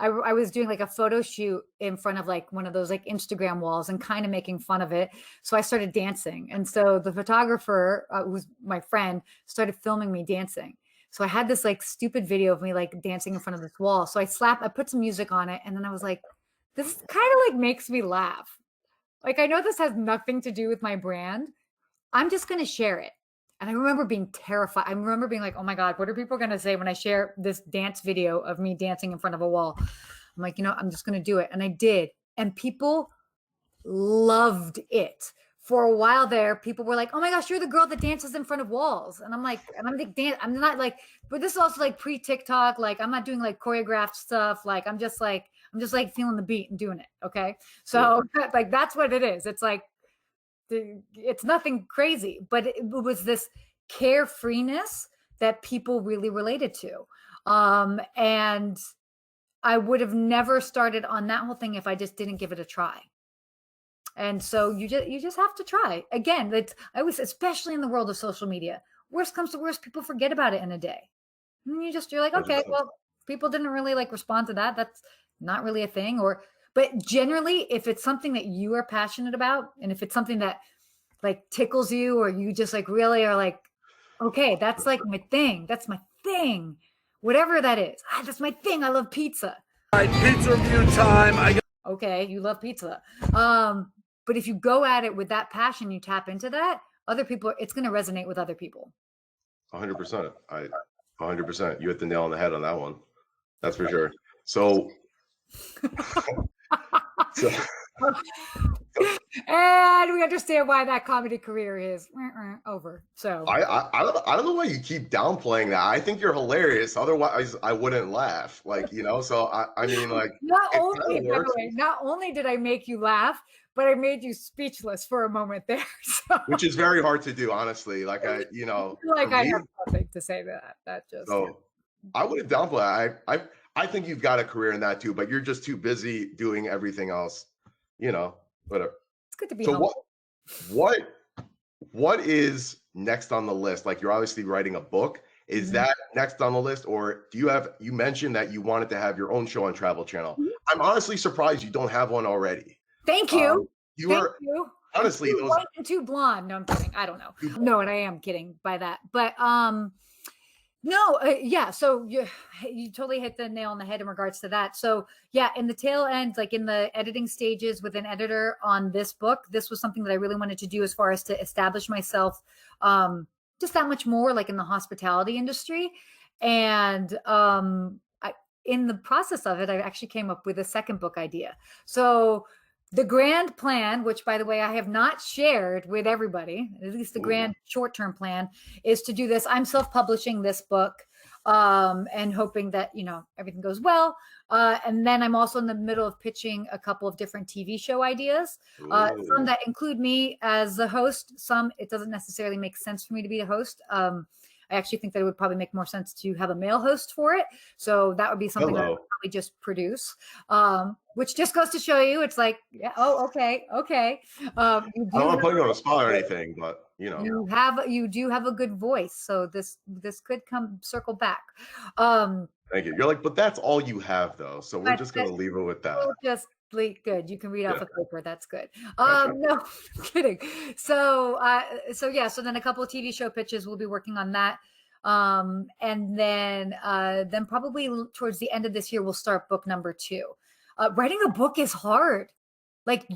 I was doing like a photo shoot in front of like one of those like Instagram walls and kind of making fun of it. So I started dancing, and so the photographer, who's my friend, started filming me dancing. So I had this like stupid video of me like dancing in front of this wall. So I put some music on it, and then I was like, this kind of like makes me laugh. Like I know this has nothing to do with my brand. I'm just going to share it. And I remember being terrified. I remember being like, oh my God, what are people going to say when I share this dance video of me dancing in front of a wall? I'm like, I'm just going to do it. And I did. And people loved it. For a while there, people were like, oh my gosh, you're the girl that dances in front of walls. And I'm like, I'm not like, but this is also like pre-TikTok. Like, I'm not doing like choreographed stuff. Like, I'm just like feeling the beat and doing it. Okay. So like, that's what it is. It's like, it's nothing crazy, but it was this carefreeness that people really related to. And I would have never started on that whole thing if I just didn't give it a try. And so you just have to try. Again, I was, especially in the world of social media, worst comes to worst, people forget about it in a day. And you're like, okay, well, people didn't really like respond to that. That's not really a thing. But generally, if it's something that you are passionate about, and if it's something that like tickles you, or you just like really are like, okay, that's like my thing. That's my thing. Whatever that is. That's my thing. I love pizza. All right, pizza review time. Okay, you love pizza. But if you go at it with that passion, you tap into that, other people, it's going to resonate with other people. 100%. 100%. You hit the nail on the head on that one. That's for sure. So and we understand why that comedy career is over. So I don't know why you keep downplaying that. I think you're hilarious. Otherwise, I wouldn't laugh. Like, So I mean, like, not only did I make you laugh, but I made you speechless for a moment there. So. Which is very hard to do, honestly. Like I have nothing to say to that. So I wouldn't downplay. I think you've got a career in that too, but you're just too busy doing everything else. Whatever. It's good to be. So what is next on the list? Like, you're obviously writing a book. Is that next on the list, or do you mentioned that you wanted to have your own show on Travel Channel? I'm honestly surprised you don't have one already. Thank you. You honestly too white and too blonde. No, I'm kidding. I don't know. No, and I am kidding by that. But no, yeah. So you totally hit the nail on the head in regards to that. So yeah, in the tail end, like in the editing stages with an editor on this book, this was something that I really wanted to do as far as to establish myself just that much more, like in the hospitality industry. And in the process of it, I actually came up with a second book idea. So the grand plan, which by the way, I have not shared with everybody, at least the grand short-term plan, is to do this. I'm self-publishing this book and hoping that, everything goes well. And then I'm also in the middle of pitching a couple of different TV show ideas, some that include me as the host. Some, it doesn't necessarily make sense for me to be the host. I actually think that it would probably make more sense to have a male host for it. So that would be something I would probably just produce, which just goes to show you, it's like, yeah, oh, okay. I don't want to put you on the spot or anything, but you do have a good voice. So this could circle back. Thank you. You're like, but that's all you have though. So we're just going to leave it with that. Good. You can read off a paper. That's good. No, I'm kidding. So then a couple of TV show pitches, we'll be working on that. And then probably towards the end of this year, we'll start book number 2. Writing a book is hard. Like,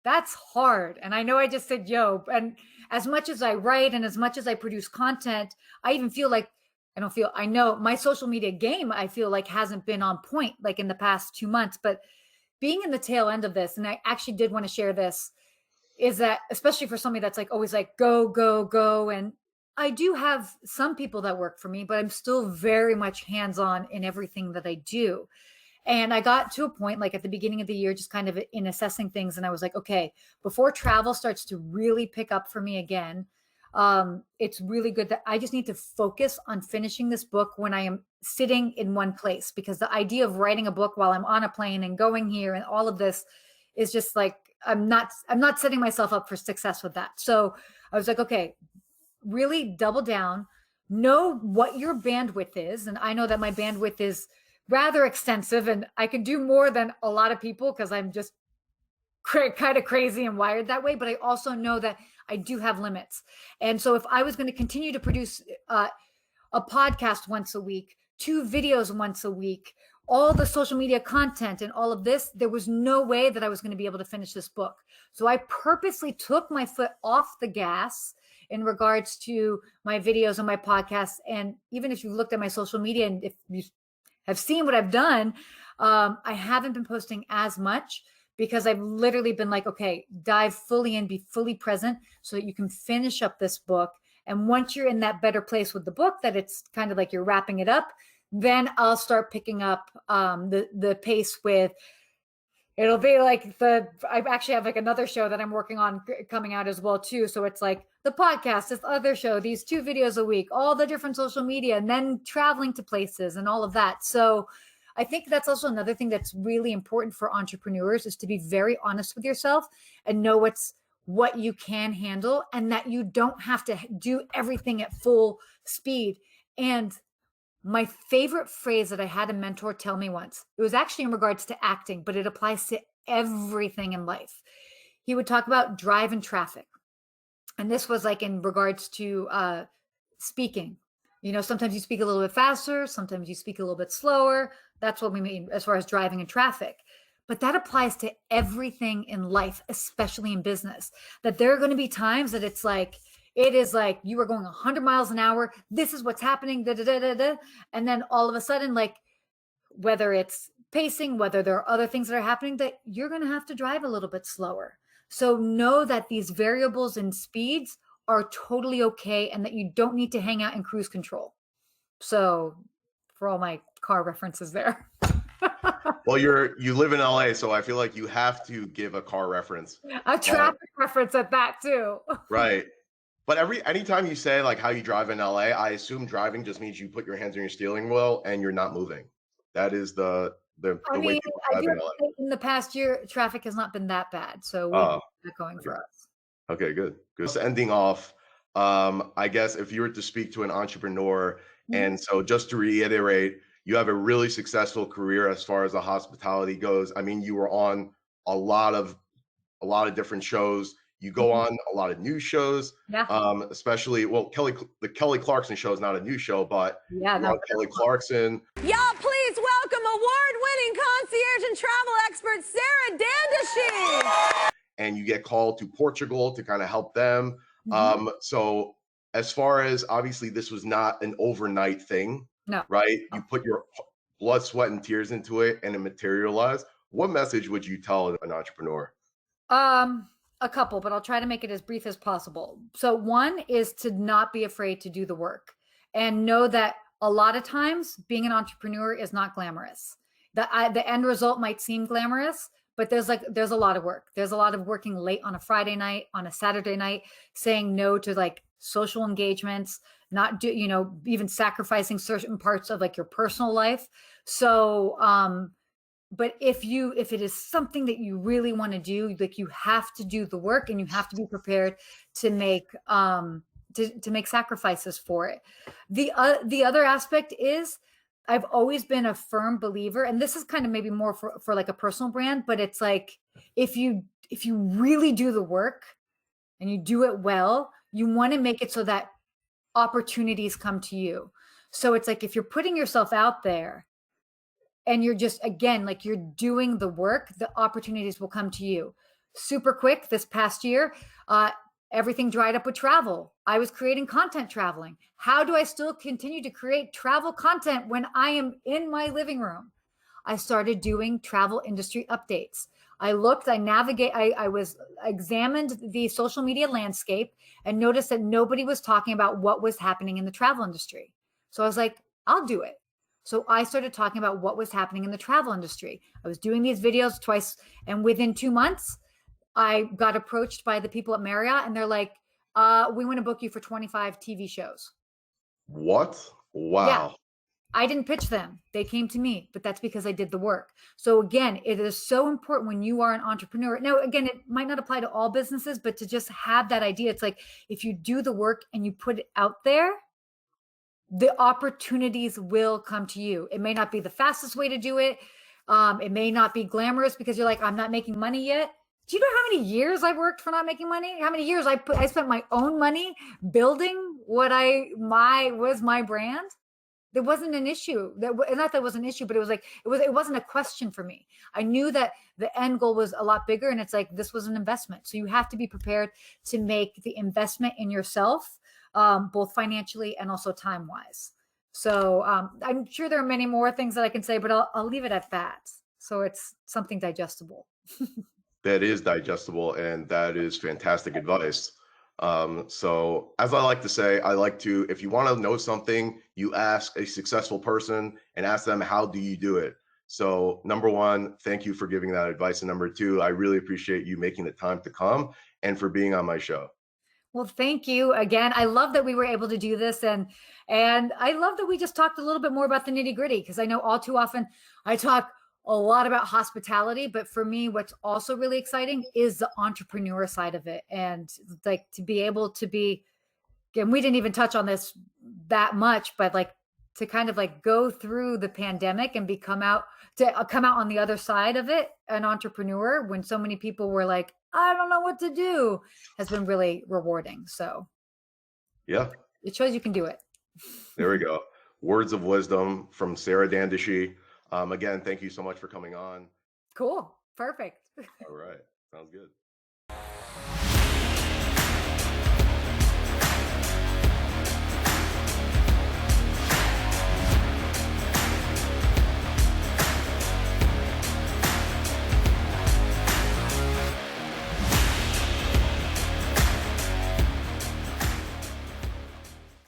that's hard. And I know I just said, and as much as I write and as much as I produce content, I even feel like, I know my social media game, I feel like hasn't been on point, like in the past 2 months, but being in the tail end of this, and I actually did want to share this, is that especially for somebody that's like always like, go, go, go. And I do have some people that work for me, but I'm still very much hands-on in everything that I do. And I got to a point like at the beginning of the year, just kind of in assessing things. And I was like, okay, before travel starts to really pick up for me again, it's really good that I just need to focus on finishing this book when I am sitting in one place, because the idea of writing a book while I'm on a plane and going here and all of this is just like, I'm not setting myself up for success with that. So I was like, okay, really double down, know what your bandwidth is. And I know that my bandwidth is rather extensive and I can do more than a lot of people because I'm just kind of crazy and wired that way. But I also know that I do have limits. And so if I was going to continue to produce a podcast once a week, 2 videos once a week, all the social media content and all of this, there was no way that I was going to be able to finish this book. So I purposely took my foot off the gas in regards to my videos and my podcasts. And even if you've looked at my social media and if you have seen what I've done, I haven't been posting as much because I've literally been like, okay, dive fully in, be fully present so that you can finish up this book. And once you're in that better place with the book, that it's kind of like you're wrapping it up, then I'll start picking up the pace with, it'll be like I actually have like another show that I'm working on coming out as well too. So it's like the podcast, this other show, these 2 videos a week, all the different social media, and then traveling to places and all of that. So I think that's also another thing that's really important for entrepreneurs is to be very honest with yourself and know what you can handle and that you don't have to do everything at full speed. And my favorite phrase that I had a mentor tell me once, it was actually in regards to acting, but it applies to everything in life. He would talk about drive and traffic. And this was like in regards to speaking. You know, sometimes you speak a little bit faster, sometimes you speak a little bit slower. That's what we mean as far as driving and traffic. But that applies to everything in life, especially in business, that there are going to be times that it is like you are going 100 miles an hour. This is what's happening. Da, da, da, da, da. And then all of a sudden, like whether it's pacing, whether there are other things that are happening, that you're going to have to drive a little bit slower. So know that these variables in speeds are totally okay and that you don't need to hang out in cruise control. So for all my car references there. Well, you live in LA, so I feel like you have to give a car reference. A traffic reference at that too. Right. But anytime you say like how you drive in LA, I assume driving just means you put your hands on your steering wheel and you're not moving. That is the way people drive in LA. In the past year, traffic has not been that bad, so we're not going for us. Okay, good. So ending off, I guess if you were to speak to an entrepreneur, and so just to reiterate, you have a really successful career as far as the hospitality goes. I mean, you were on a lot of different shows. You go on a lot of news shows, especially, the Kelly Clarkson Show is not a news show, but Kelly Clarkson. Y'all, please welcome award-winning concierge and travel expert, Sarah Dandashy. And you get called to Portugal to kind of help them. So as far as, obviously, this was not an overnight thing, right? You put your blood, sweat, and tears into it, and it materialized. What message would you tell an entrepreneur? A couple, but I'll try to make it as brief as possible. So one is to not be afraid to do the work and know that a lot of times being an entrepreneur is not glamorous. The end result might seem glamorous, but there's a lot of work. There's a lot of working late on a Friday night, on a Saturday night, saying no to like social engagements, not even sacrificing certain parts of like your personal life. So, but if it is something that you really want to do, like you have to do the work and you have to be prepared to make to make sacrifices for it. The other aspect is I've always been a firm believer, and this is kind of maybe more for like a personal brand, but it's like if you really do the work and you do it well, you want to make it so that opportunities come to you. So it's like if you're putting yourself out there and you're just, again, like you're doing the work, the opportunities will come to you. Super quick, this past year, everything dried up with travel. I was creating content traveling. How do I still continue to create travel content when I am in my living room? I started doing travel industry updates. I examined the social media landscape and noticed that nobody was talking about what was happening in the travel industry. So I was like, I'll do it. So I started talking about what was happening in the travel industry. I was doing these videos twice, and within 2 months, I got approached by the people at Marriott, and they're like, we want to book you for 25 TV shows. What? Yeah. Wow. I didn't pitch them. They came to me, but that's because I did the work. So again, it is so important when you are an entrepreneur. Now, again, it might not apply to all businesses, but to just have that idea, it's like if you do the work and you put it out there, the opportunities will come to you. It may not be the fastest way to do it. It may not be glamorous because you're like, I'm not making money yet. Do you know how many years I worked for not making money? How many years I spent my own money building what was my brand? There wasn't an issue. Not that it was an issue, but it was like it wasn't a question for me. I knew that the end goal was a lot bigger, and it's like this was an investment. So you have to be prepared to make the investment in yourself, both financially and also time wise. So I'm sure there are many more things that I can say, but I'll leave it at that. So it's something digestible. That is digestible, and that is fantastic advice. So as I like to say, if you want to know something, you ask a successful person and ask them, how do you do it? So number one, thank you for giving that advice. And number two, I really appreciate you making the time to come and for being on my show. Well, thank you again. I love that we were able to do this, and I love that we just talked a little bit more about the nitty gritty, because I know all too often I talk a lot about hospitality, but for me, what's also really exciting is the entrepreneur side of it. And like to be able to be, again, we didn't even touch on this that much, but like to kind of like go through the pandemic and come out on the other side of it, an entrepreneur, when so many people were like, I don't know what to do, has been really rewarding. So yeah, it shows you can do it. There we go. Words of wisdom from Sarah Dandashy. Again, thank you so much for coming on. Cool. Perfect. All right. Sounds good.